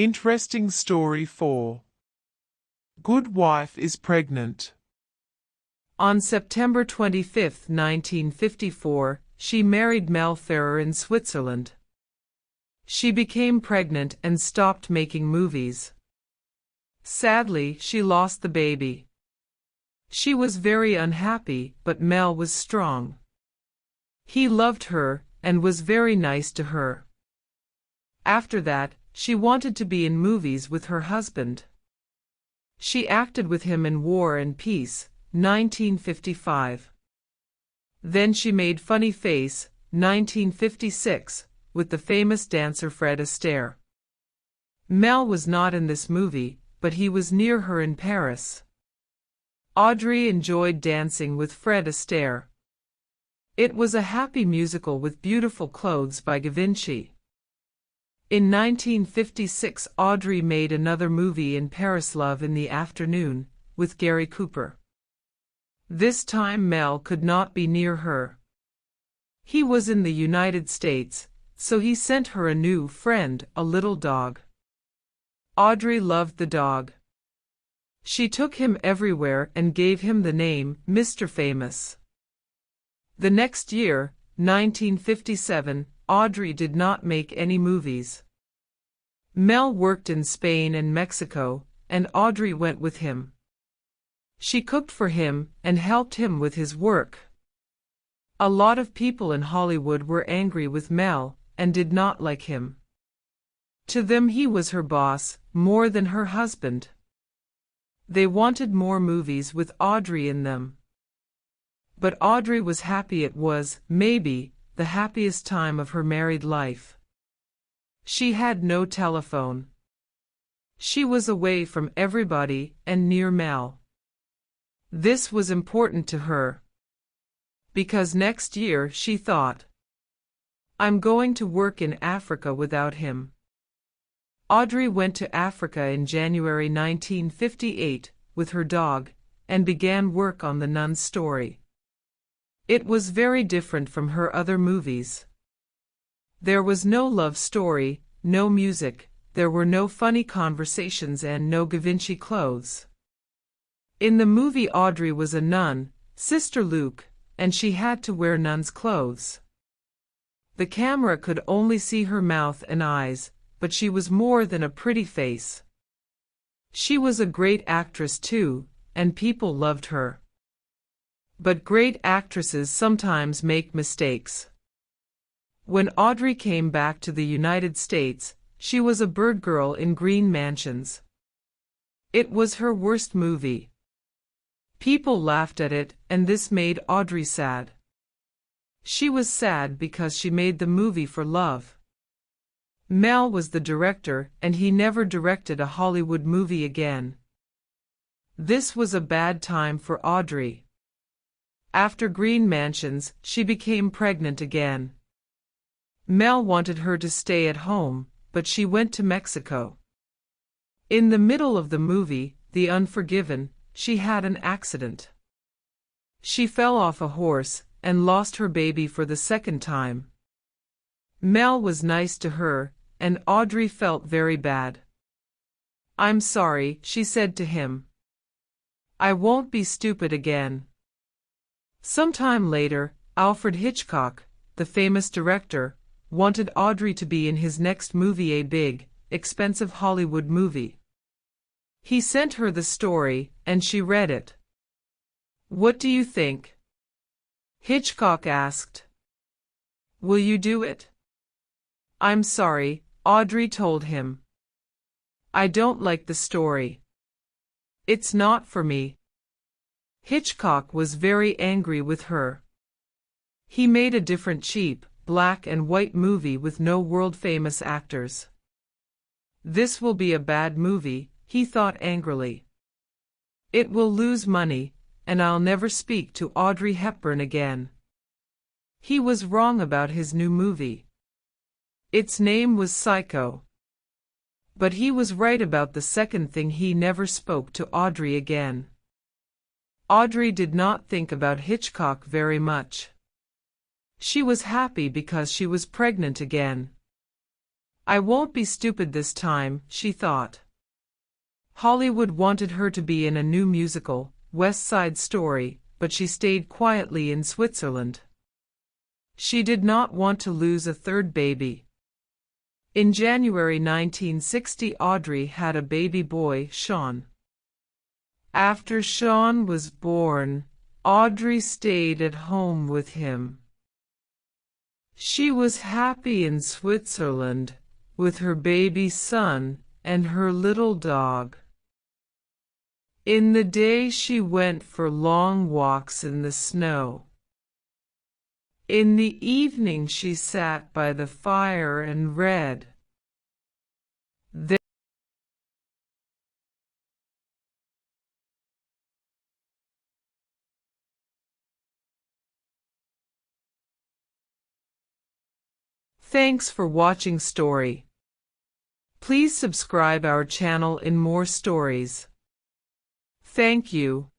Interesting Story 4. Good Wife is Pregnant. On September 25, 1954, she married Mel Ferrer in Switzerland. She became pregnant and stopped making movies. Sadly, she lost the baby. She was very unhappy, but Mel was strong. He loved her and was very nice to her. After that, she wanted to be in movies with her husband. She acted with him in War and Peace, 1955. Then she made Funny Face, 1956, with the famous dancer Fred Astaire. Mel was not in this movie, but he was near her in Paris. Audrey enjoyed dancing with Fred Astaire. It was a happy musical with beautiful clothes by Givenchy. In 1956, Audrey made another movie in Paris, Love in the Afternoon, with Gary Cooper. This time Mel could not be near her. He was in the United States, so he sent her a new friend, a little dog. Audrey loved the dog. She took him everywhere and gave him the name Mr. Famous. The next year, 1957, Audrey did not make any movies. Mel worked in Spain and Mexico, and Audrey went with him. She cooked for him and helped him with his work. A lot of people in Hollywood were angry with Mel and did not like him. To them he was her boss, more than her husband. They wanted more movies with Audrey in them. But Audrey was happy. It was, maybe, the happiest time of her married life. She had no telephone. She was away from everybody and near Mel. This was important to her. Because next year she thought, "I'm going to work in Africa without him." Audrey went to Africa in January 1958 with her dog and began work on the Nun Story. It was very different from her other movies. There was no love story, no music, there were no funny conversations and no Givenchy clothes. In the movie Audrey was a nun, Sister Luke, and she had to wear nun's clothes. The camera could only see her mouth and eyes, but she was more than a pretty face. She was a great actress too, and people loved her. But great actresses sometimes make mistakes. When Audrey came back to the United States, she was a bird girl in Green Mansions. It was her worst movie. People laughed at it, and this made Audrey sad. She was sad because she made the movie for love. Mel was the director, and he never directed a Hollywood movie again. This was a bad time for Audrey. After Green Mansions, she became pregnant again. Mel wanted her to stay at home, but she went to Mexico. In the middle of the movie, The Unforgiven, she had an accident. She fell off a horse and lost her baby for the second time. Mel was nice to her, and Audrey felt very bad. "I'm sorry," she said to him. "I won't be stupid again." Sometime later, Alfred Hitchcock, the famous director, wanted Audrey to be in his next movie, a big, expensive Hollywood movie. He sent her the story, and she read it. "What do you think?" Hitchcock asked. "Will you do it?" "I'm sorry," Audrey told him. "I don't like the story. It's not for me." Hitchcock was very angry with her. He made a different cheap, black and white movie with no world-famous actors. "This will be a bad movie," he thought angrily. "It will lose money, and I'll never speak to Audrey Hepburn again." He was wrong about his new movie. Its name was Psycho. But he was right about the second thing: he never spoke to Audrey again. Audrey did not think about Hitchcock very much. She was happy because she was pregnant again. I won't be stupid this time, she thought. Hollywood wanted her to be in a new musical, West Side Story, but she stayed quietly in Switzerland. She did not want to lose a third baby. In January 1960, Audrey had a baby boy, Sean. After Sean was born, Audrey stayed at home with him. She was happy in Switzerland, with her baby son and her little dog. In the day she went for long walks in the snow. In the evening she sat by the fire and read. Thanks for watching story. Please subscribe our channel in more stories. Thank you.